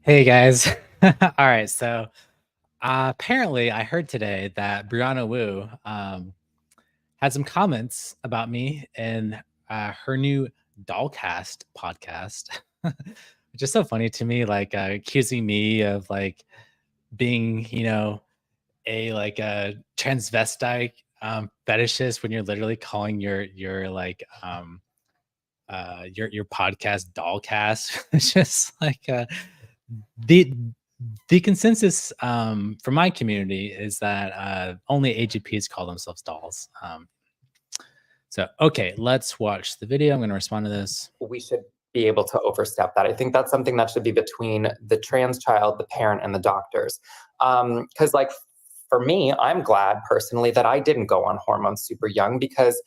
Hey guys. All right, so apparently I heard today that Brianna Wu had some comments about me in her new Dollcast podcast, which is so funny to me, like accusing me of like being, a transvestite fetishist when you're literally calling your your podcast Dollcast. It's just like the the consensus for my community is that only AGPs call themselves dolls. So, okay, let's watch the video. I'm going to respond to this. We should be able to overstep that. I think that's something that should be between the trans child, the parent, and the doctors. Because, like, for me, I'm glad personally that I didn't go on hormones super young because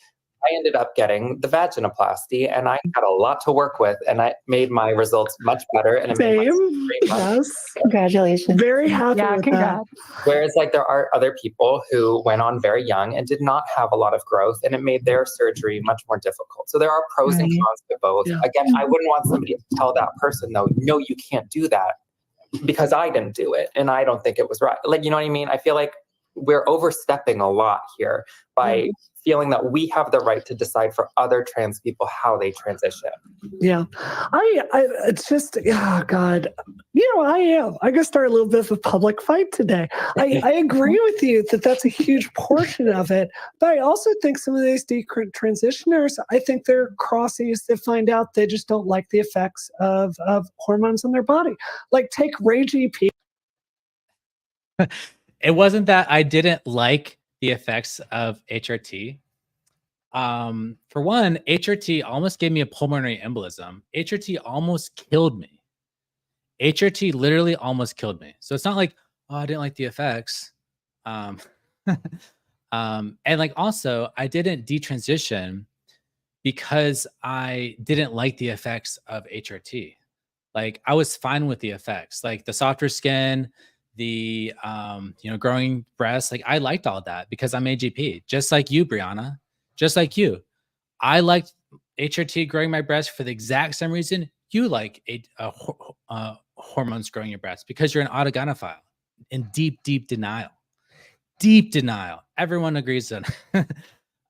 I ended up getting the vaginoplasty and I had a lot to work with and I made my results much better. And it made my Same. Yes. Congratulations. Very happy Yeah, with congrats. Whereas, like, there are other people who went on very young and did not have a lot of growth, and it made their surgery much more difficult. So there are pros and Right. cons to both. Yeah. Again, I wouldn't want somebody to tell that person, though, no, you can't do that because I didn't do it, and I don't think it was right. Like, you know what I mean? I feel like we're overstepping a lot here by feeling that we have the right to decide for other trans people how they transition. Yeah. I it's just, oh God, I got to start a little bit of a public fight today. I agree with you that that's a huge portion of it, but I also think some of these transitioners, I think they're Crossies that find out they just don't like the effects of hormones in their body. Like take Ray GP. It wasn't that I didn't like the effects of HRT. For one, HRT almost gave me a pulmonary embolism. HRT almost killed me. HRT literally almost killed me. So it's not like, oh, I didn't like the effects. And like also I didn't detransition because I didn't like the effects of HRT. Like I was fine with the effects, like the softer skin, the growing breasts. Like I liked all that because I'm AGP, just like you, Brianna, just like you. I liked HRT growing my breast for the exact same reason you like hormones growing your breast, because you're an autogynephile in deep denial. Deep denial. Everyone agrees on.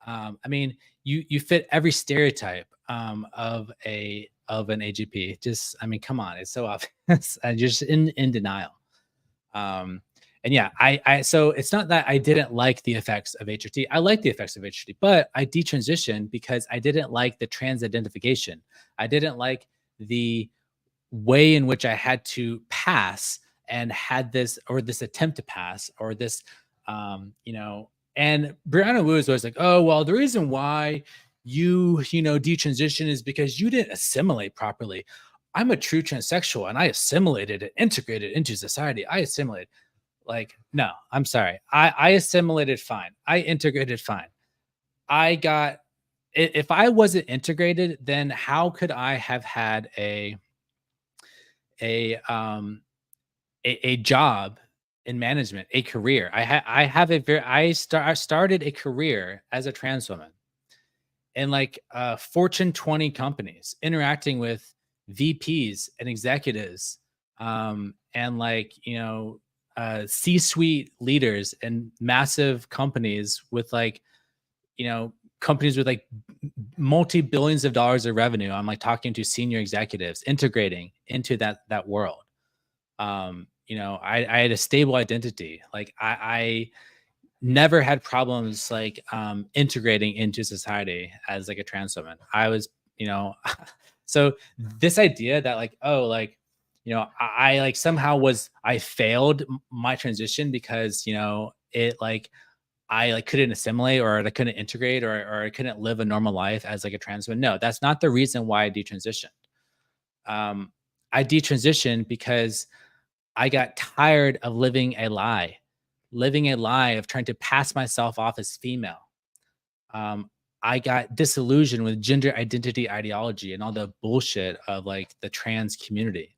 I mean, you fit every stereotype of an AGP. Just, I mean, come on, it's so obvious. And you're just in denial. And yeah, so it's not that I didn't like the effects of HRT. I like the effects of HRT, but I detransitioned because I didn't like the trans identification. I didn't like the way in which I had to pass and had this attempt to pass or this, and Brianna Wu is always like, oh, well, the reason why you detransition is because you didn't assimilate properly. I'm a true transsexual and I assimilated and integrated into society. I assimilated. Like, no, I'm sorry. I assimilated fine. I integrated fine. If I wasn't integrated, then how could I have had a job in management, a career? I started a career as a trans woman in like Fortune 20 companies, interacting with VPs and executives, and like C-suite leaders and massive companies with like companies with like multi-billions of dollars of revenue. I'm like talking to senior executives, integrating into that world. I had a stable identity. Like I never had problems like integrating into society as like a trans woman. I was, so this idea that like, oh, like, I like somehow I failed my transition because, it like, I like couldn't assimilate or I couldn't integrate or I couldn't live a normal life as like a trans woman. No, that's not the reason why I detransitioned. I detransitioned because I got tired of living a lie of trying to pass myself off as female. I got disillusioned with gender identity ideology and all the bullshit of like the trans community.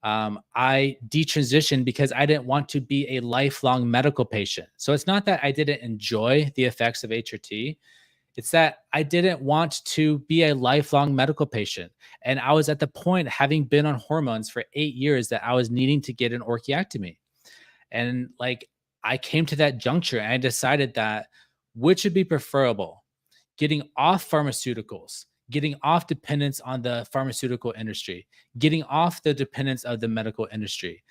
I detransitioned because I didn't want to be a lifelong medical patient. So it's not that I didn't enjoy the effects of HRT. It's that I didn't want to be a lifelong medical patient. And I was at the point, having been on hormones for 8 years, that I was needing to get an orchiectomy. And like, I came to that juncture and I decided that which would be preferable, getting off pharmaceuticals, getting off dependence on the pharmaceutical industry, getting off the dependence of the medical industry,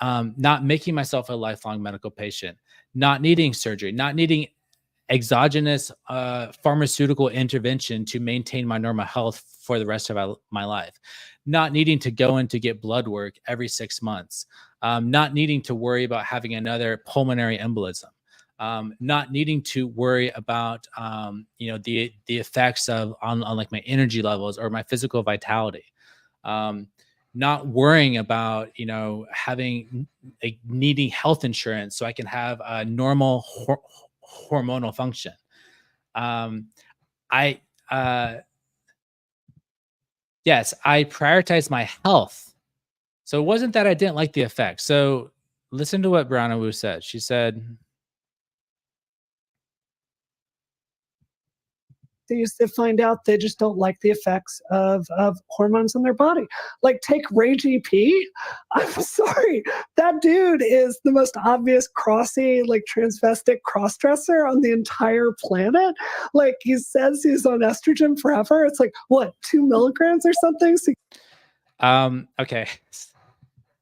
not making myself a lifelong medical patient, not needing surgery, not needing exogenous pharmaceutical intervention to maintain my normal health for the rest of my life, not needing to go in to get blood work every 6 months, not needing to worry about having another pulmonary embolism, not needing to worry about the effects of on like my energy levels or my physical vitality, not worrying about having like needing health insurance so I can have a normal hormonal function. I yes, I prioritize my health. So it wasn't that I didn't like the effects. So listen to what Brianna Wu said. She said, they used to find out they just don't like the effects of hormones in their body. Like, take Ray GP. I'm sorry. That dude is the most obvious Crossie, like transvestic crossdresser on the entire planet. Like, he says he's on estrogen forever. It's like, what, 2 milligrams or something? So okay.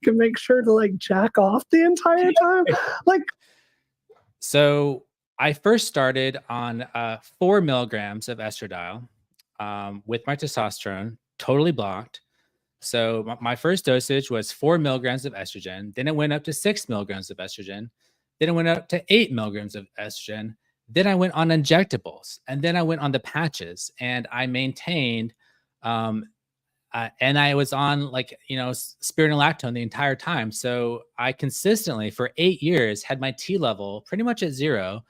you can make sure to like jack off the entire time. Like, so I first started on 4 milligrams of estradiol with my testosterone totally blocked. So my first dosage was 4 milligrams of estrogen. Then it went up to 6 milligrams of estrogen. Then it went up to 8 milligrams of estrogen. Then I went on injectables. And then I went on the patches. And I maintained, and I was on like, spironolactone the entire time. So I consistently for 8 years had my T level pretty much at 0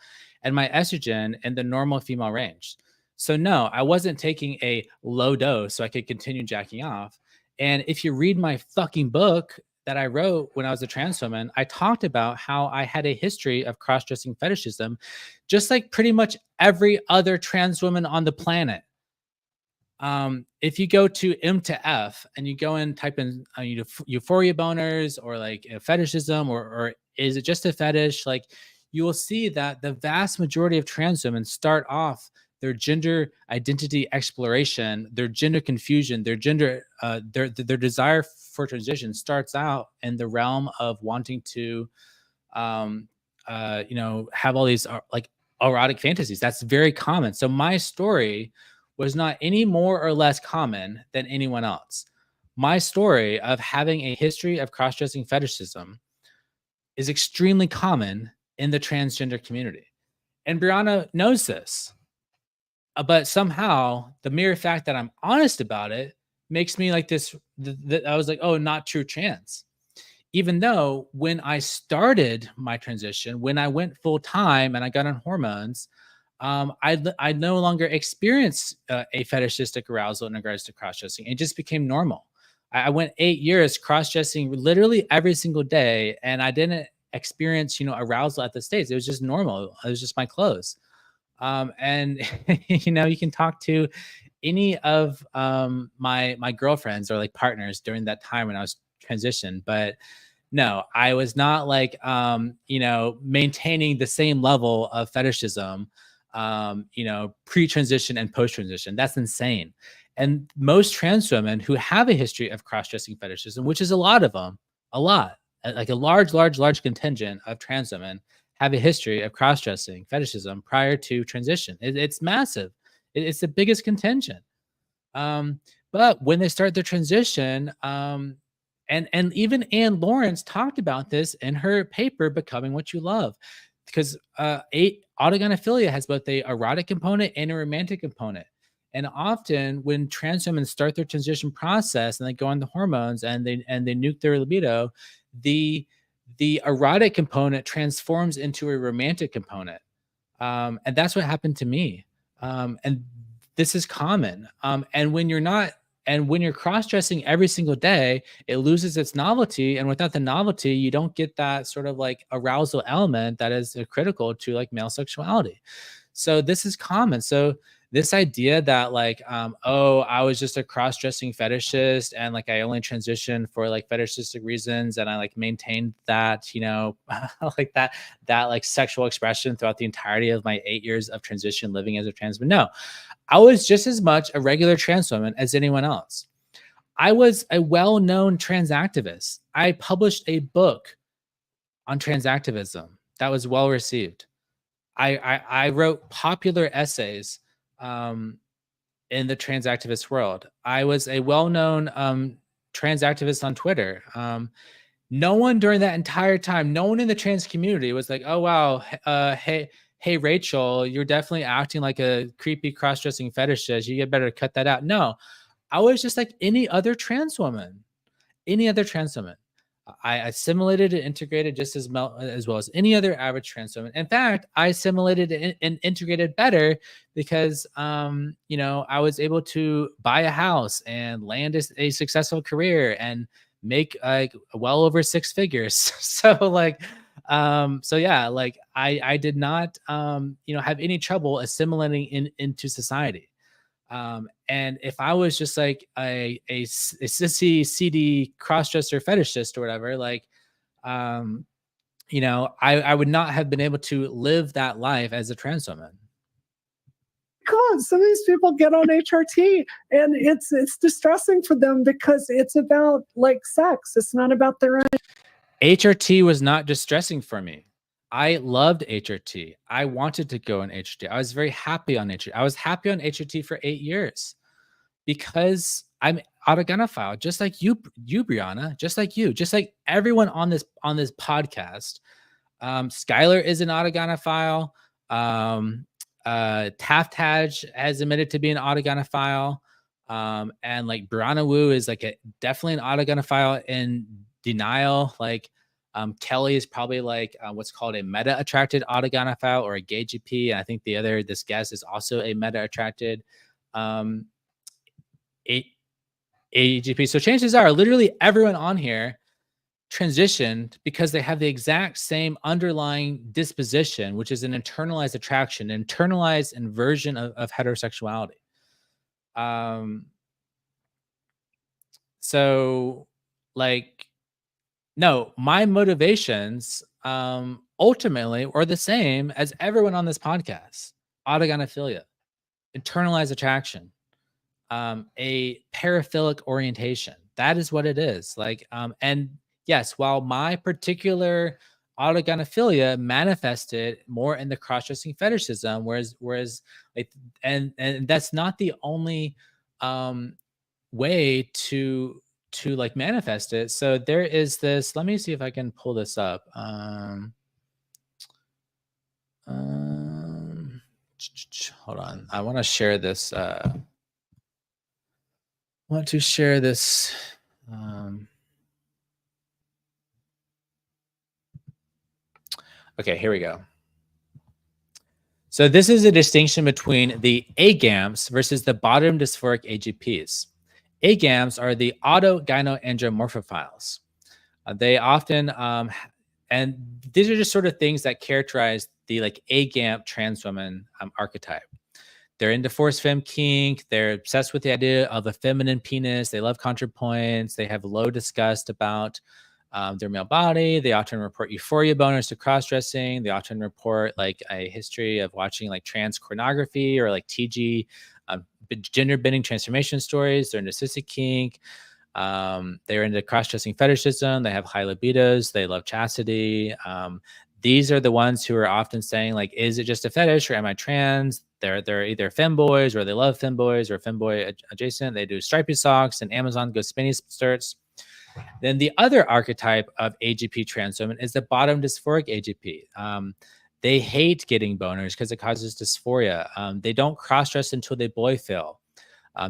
and my estrogen in the normal female range. So no, I wasn't taking a low dose so I could continue jacking off. And if you read my fucking book that I wrote when I was a trans woman, I talked about how I had a history of cross-dressing fetishism, just like pretty much every other trans woman on the planet. If you go to M to F and you go and type in euphoria boners or like fetishism or is it just a fetish, like you will see that the vast majority of trans women start off their gender identity exploration, their gender confusion, their gender, their desire for transition starts out in the realm of wanting to, have all these like erotic fantasies. That's very common. So my story was not any more or less common than anyone else. My story of having a history of cross-dressing fetishism is extremely common in the transgender community. And Brianna knows this. But somehow the mere fact that I'm honest about it makes me like this. I was like, oh, not true trans. Even though when I started my transition, when I went full time and I got on hormones, I no longer experienced a fetishistic arousal in regards to cross-dressing. It just became normal. I went 8 years cross-dressing literally every single day, and I didn't experience, arousal at the stage. It was just normal. It was just my clothes. And you can talk to any of my girlfriends or like partners during that time when I was transitioned, but no, I was not like maintaining the same level of fetishism pre-transition and post-transition. That's insane. And most trans women who have a history of cross-dressing fetishism, which is a lot of them, like a large contingent of trans women have a history of cross-dressing fetishism prior to transition. It's massive. It's the biggest contingent. But when they start their transition, and even Anne Lawrence talked about this in her paper, Becoming What You Love, because autogynephilia has both a erotic component and a romantic component. And often when trans women start their transition process and they go on the hormones and they nuke their libido, the erotic component transforms into a romantic component. And that's what happened to me. And this is common. And when you're cross-dressing every single day, it loses its novelty. And without the novelty, you don't get that sort of like arousal element that is critical to like male sexuality. So this is common. So this idea that like, oh, I was just a cross-dressing fetishist and like I only transitioned for like fetishistic reasons and I like maintained that, you know, like that like sexual expression throughout the entirety of my 8 years of transition living as a trans woman. No, I was just as much a regular trans woman as anyone else. I was a well-known trans activist. I published a book on trans activism that was well received. I wrote popular essays in the trans activist world. I was a well-known trans activist on Twitter. No one during that entire time, no one in the trans community was like, "Oh wow, hey Rachel, you're definitely acting like a creepy cross-dressing fetishist. You get better to cut that out." No, I was just like any other trans woman, any other trans woman. I assimilated and integrated just as well as any other average trans woman. In fact, I assimilated and integrated better because, you know, I was able to buy a house and land a successful career and make like well over 6 figures. So like, so yeah, like I did not, you know, have any trouble assimilating into society. And if I was just like a sissy, seedy crossdresser fetishist or whatever, like, you know, I would not have been able to live that life as a trans woman. God, some of these people get on HRT and it's distressing for them because it's about like sex. It's not about their own. HRT was not distressing for me. I loved HRT. I wanted to go on HRT. I was very happy on HRT. I was happy on HRT for 8 years because I'm autogynephile, just like you, Brianna, just like you, just like everyone on this podcast. Skylar is an autogynephile. Taft has admitted to being an autogynephile. And like Brianna Wu is like definitely an autogynephile in denial. Like Kelly is probably like what's called a meta-attracted autogynephile or a gay GP. And I think this guest is also a meta-attracted AGP. So chances are literally everyone on here transitioned because they have the exact same underlying disposition, which is an internalized attraction, internalized inversion of heterosexuality. So like, no, my motivations ultimately are the same as everyone on this podcast: autogynephilia, internalized attraction, a paraphilic orientation. That is what it is. Like, and yes, while my particular autogynephilia manifested more in the cross-dressing fetishism, whereas like, and that's not the only way to like manifest it. So there is this. Let me see if I can pull this up. Hold on. I want to share this. Want to share this. Okay, here we go. So this is a distinction between the AGAMs versus the bottom dysphoric AGPs. AGAMs are the autogynoandromorphophiles. They often, and these are just sort of things that characterize the like AGAMP trans woman archetype. They're into force femme kink. They're obsessed with the idea of a feminine penis. They love contrapoints. They have low disgust about their male body. They often report euphoria boners to cross-dressing. They often report like a history of watching like trans pornography or like TG, gender bending transformation stories. They're into cystic kink. They're into cross-dressing fetishism. They have high libidos. They love chastity. These are the ones who are often saying like, is it just a fetish or am I trans? They're either femboys or they love femboys or femboy adjacent. They do stripy socks and Amazon goes spinny skirts. Then the other archetype of AGP trans women is the bottom dysphoric AGP. They hate getting boners because it causes dysphoria. They don't cross-dress until they boy feel.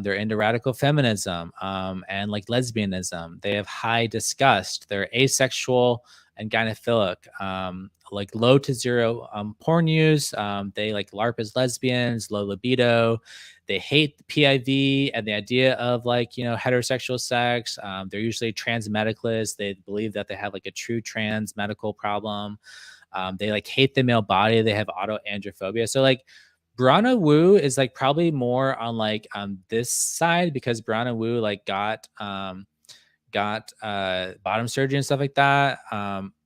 They're into radical feminism and like lesbianism. They have high disgust. They're asexual and gynophilic, like low to zero porn use. They like LARP as lesbians, low libido. They hate the PIV and the idea of like, you know, heterosexual sex. They're usually trans medicalists. They believe that they have like a true trans medical problem. They like hate the male body. They have autoandrophobia. So like Brianna Wu is like probably more on like this side, because Brianna Wu like got bottom surgery and stuff like that.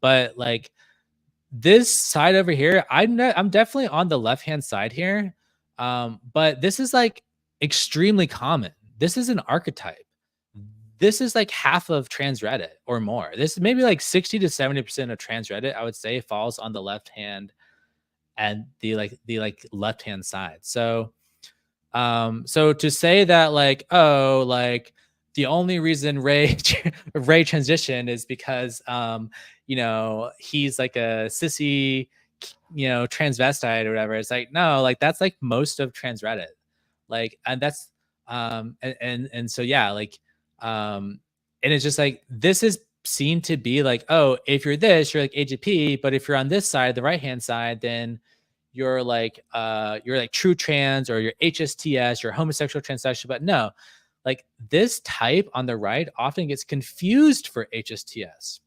But like this side over here, I'm definitely on the left hand side here. But this is like extremely common. This is an archetype. This is like half of trans Reddit or more. This is maybe like 60 to 70% of trans Reddit, I would say, falls on the left hand and the left hand side. So so to say that like, oh, like the only reason Ray transitioned is because you know, he's like a sissy, you know, transvestite or whatever. It's like, no, like that's like most of trans Reddit. Like, and that's and so yeah, like and it's just like, this is seen to be like, oh, if you're this, you're like AGP, but if you're on this side, the right hand side, then you're like true trans, or you're HSTS, you're homosexual transsexual. But no, like this type on the right often gets confused for HSTS.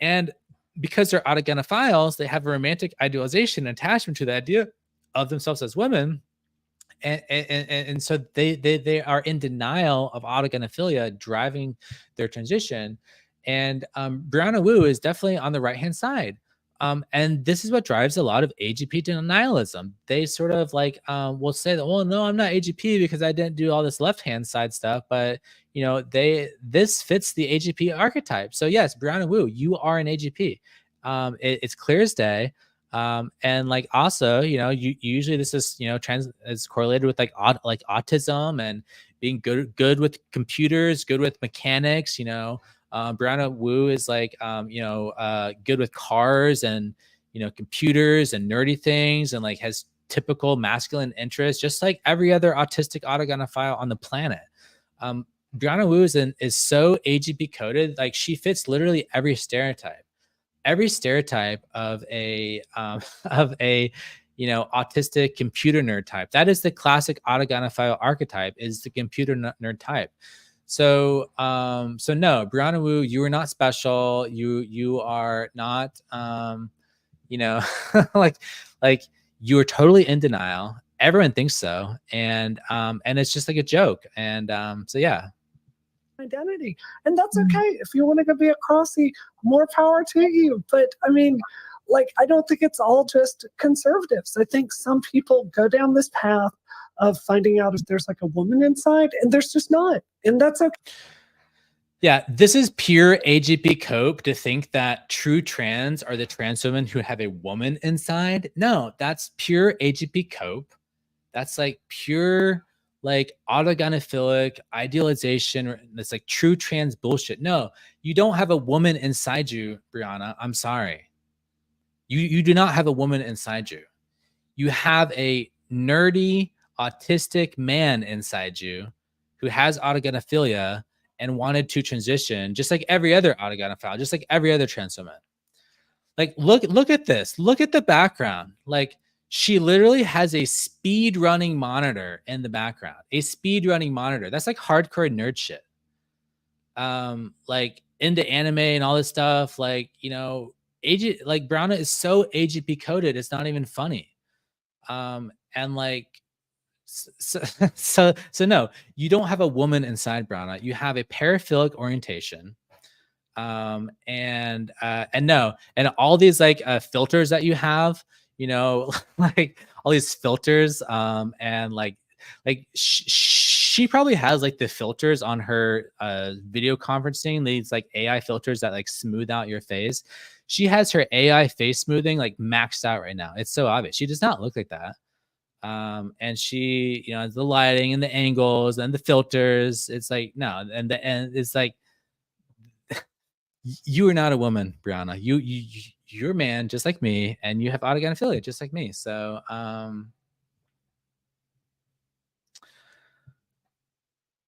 And because they're autogenophiles, they have a romantic idealization and attachment to the idea of themselves as women. And so they are in denial of autogenophilia driving their transition. And Brianna Wu is definitely on the right-hand side. And this is what drives a lot of AGP denialism. They sort of like will say that, well, no, I'm not AGP because I didn't do all this left-hand side stuff. But you know, this fits the AGP archetype. So yes, Brianna Wu, you are an AGP. It's clear as day. And like also, you know, usually this is, you know, trans is correlated with like autism and being good with computers, good with mechanics. You know, Brianna Wu is like you know, good with cars and, you know, computers and nerdy things, and like has typical masculine interests, just like every other autistic autogonophile on the planet. Brianna Wu is so AGP coded, like she fits literally every stereotype of a you know, autistic computer nerd type. That is the classic autogonophile archetype, is the computer nerd type. So so no, Brianna Wu, you are not special. You are not you know, like you are totally in denial. Everyone thinks so, and it's just like a joke. And so yeah. Identity, and that's okay. If you want to go be a Crossie, more power to you. But I mean, like, I don't think it's all just conservatives. I think some people go down this path of finding out if there's like a woman inside, and there's just not, and that's okay. Yeah, this is pure AGP cope to think that true trans are the trans women who have a woman inside. No, that's pure AGP cope. That's like pure like autogonophilic idealization. That's like true trans bullshit. No, you don't have a woman inside you, Brianna. I'm sorry. You do not have a woman inside you. You have a nerdy autistic man inside you who has autogonophilia and wanted to transition, just like every other autogonophile, just like every other trans woman. Like, look at this. Look at the background. Like, she literally has a speed running monitor in the background. A speed running monitor. That's like hardcore nerd shit. Like into anime and all this stuff. Like, you know, like Brianna is so AGP coded, it's not even funny. And like, so no, you don't have a woman inside Brianna. You have a paraphilic orientation. And no, and all these like filters that you have, you know, like all these filters, and like she probably has like the filters on her video conferencing, these like AI filters that like smooth out your face. She has her AI face smoothing like maxed out right now. It's so obvious. She does not look like that. And she, you know, the lighting and the angles and the filters, it's like, no, and it's like, you are not a woman, Brianna. You're a man just like me, and you have autogonophilia just like me. So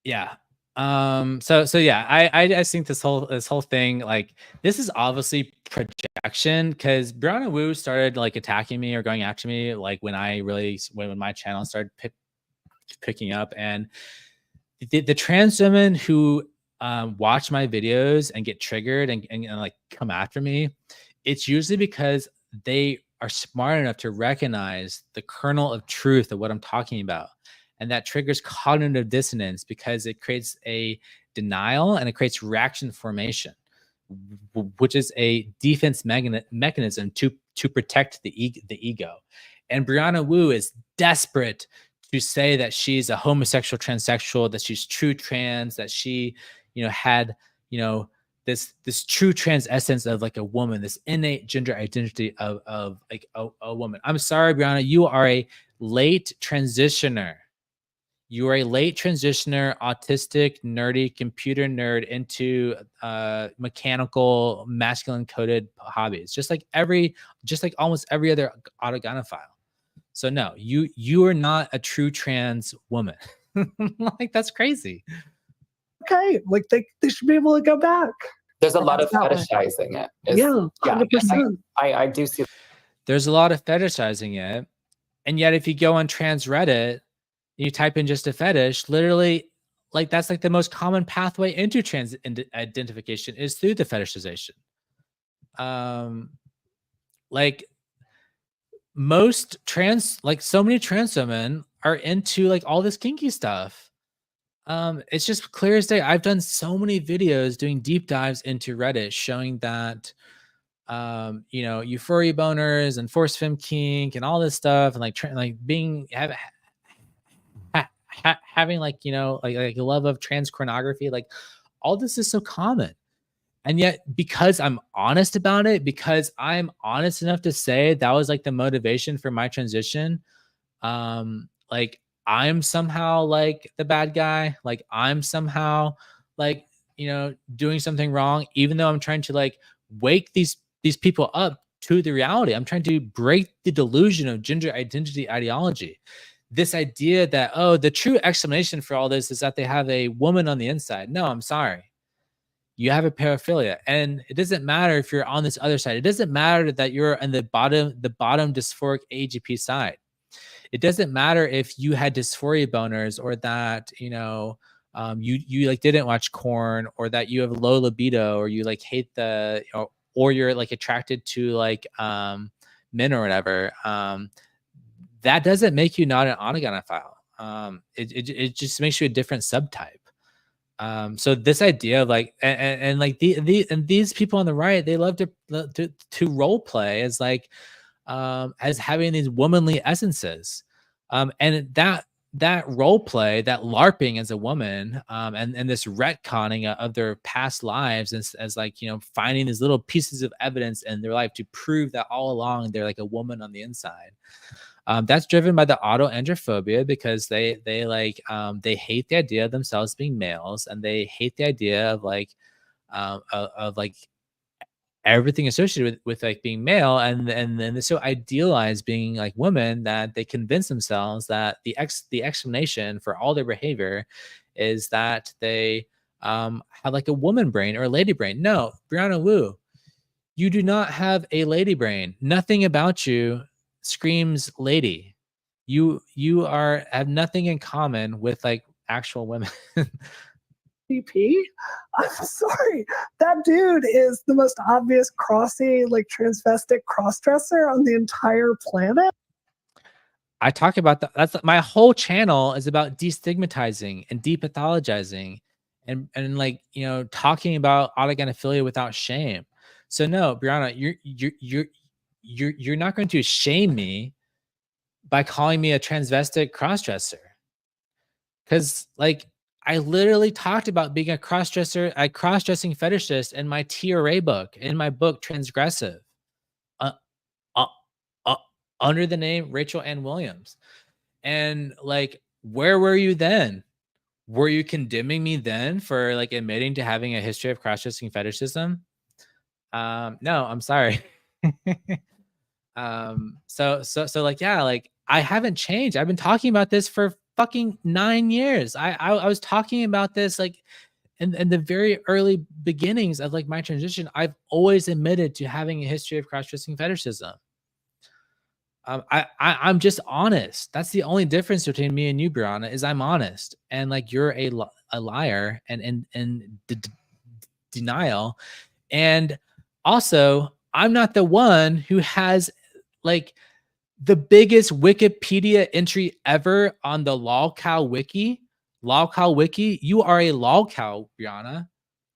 yeah. So yeah, I just think this whole thing, like, this is obviously projection, because Brianna Wu started like attacking me or going after me like when my channel started picking up, and the trans women who watch my videos and get triggered and like come after me, it's usually because they are smart enough to recognize the kernel of truth of what I'm talking about. And that triggers cognitive dissonance because it creates a denial and it creates reaction formation, which is a defense mechanism to protect the ego. And Brianna Wu is desperate to say that she's a homosexual transsexual, that she's true trans, that she, had, this true trans essence of like a woman, this innate gender identity of like a woman. I'm sorry, Brianna, you are a late transitioner. You are a late transitioner, autistic, nerdy, computer nerd into mechanical, masculine coded hobbies, just like almost every other autogynephile. So no, you are not a true trans woman. Like, that's crazy. Okay, like they should be able to go back. There's a lot of fetishizing it. Yeah, 100%. I do see. There's a lot of fetishizing it. And yet if you go on trans Reddit, you type in just a fetish, literally, like, that's like the most common pathway into trans identification is through the fetishization. Like most trans, like so many trans women are into like all this kinky stuff. It's just clear as day. I've done so many videos doing deep dives into Reddit showing that, euphoria boners and force femme kink and all this stuff, and like being having like like a love of trans pornography, like all this is so common. And yet, because I'm honest about it, because I'm honest enough to say that was like the motivation for my transition, like I'm somehow like the bad guy, like I'm somehow like doing something wrong, even though I'm trying to like wake these people up to the reality. I'm trying to break the delusion of gender identity ideology. This idea that, oh, the true explanation for all this is that they have a woman on the inside. No, I'm sorry. You have a paraphilia. And it doesn't matter if you're on this other side. It doesn't matter that you're on the bottom dysphoric AGP side. It doesn't matter if you had dysphoria boners, or that, you like didn't watch corn, or that you have low libido, or you like hate or you're like attracted to like men or whatever. That doesn't make you not an autogynephile. It just makes you a different subtype. So this idea of like, and like these people on the right, they love to role play as like, as having these womanly essences. And that role play, that LARPing as a woman, and this retconning of their past lives as like, finding these little pieces of evidence in their life to prove that all along they're like a woman on the inside. That's driven by the autoandrophobia, because they hate the idea of themselves being males, and they hate the idea of like everything associated with like being male, and then they so idealize being like women that they convince themselves that the explanation for all their behavior is that they have like a woman brain or a lady brain. No, Brianna Wu, you do not have a lady brain. Nothing about you screams lady. You have nothing in common with like actual women. CP? I'm sorry. That dude is the most obvious Crossie, like transvestic crossdresser on the entire planet. I talk about that. That's my whole channel is about destigmatizing and depathologizing and like, talking about autogynephilia without shame. So no, Brianna, you're not going to shame me by calling me a transvestic crossdresser. Because like, I literally talked about being a crossdresser, a cross-dressing fetishist in my TRA book, in my book Transgressive, under the name Rachel Ann Williams. And like, where were you then? Were you condemning me then for like admitting to having a history of cross-dressing fetishism? No, I'm sorry. So like, yeah, like I haven't changed. I've been talking about this for fucking 9 years. I was talking about this like in the very early beginnings of like my transition. I've always admitted to having a history of cross-dressing fetishism. I'm just honest. That's the only difference between me and you, Brianna, is I'm honest, and like you're a liar and denial. And also, I'm not the one who has like the biggest Wikipedia entry ever on the lolcow wiki. Lolcow wiki, you are a lolcow, Brianna.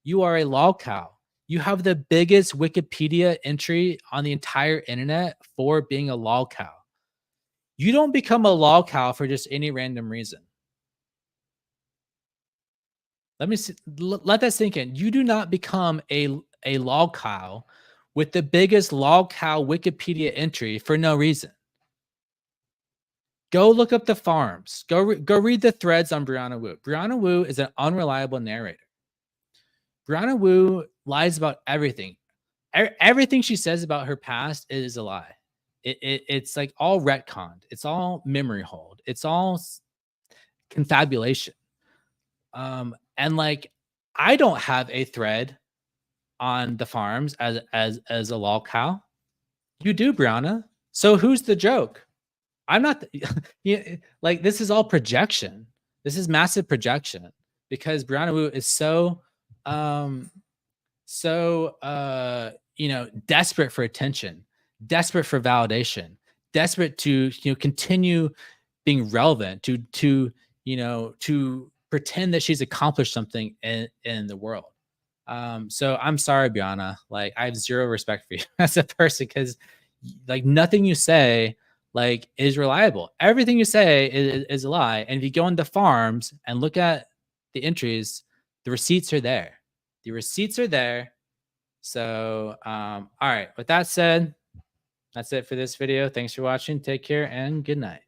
You are a lolcow. You have the biggest Wikipedia entry on the entire internet for being a lolcow. You don't become a lolcow for just any random reason. Let me see, let that sink in. You do not become a lolcow with the biggest lolcow Wikipedia entry for no reason. Go look up the farms. Go read the threads on Brianna Wu. Brianna Wu is an unreliable narrator. Brianna Wu lies about everything. Everything she says about her past is a lie. It's like all retconned. It's all memory hold. It's all confabulation. And like, I don't have a thread on the farms as a lolcow. You do, Brianna. So who's the joke? I'm not like, this is all projection. This is massive projection because Brianna Wu is so desperate for attention, desperate for validation, desperate to continue being relevant, to pretend that she's accomplished something in the world. So I'm sorry, Brianna. Like, I have zero respect for you as a person because like nothing you say like is reliable. Everything you say is a lie. And if you go into farms and look at the entries, the receipts are there. The receipts are there. So, all right. With that said, that's it for this video. Thanks for watching. Take care and good night.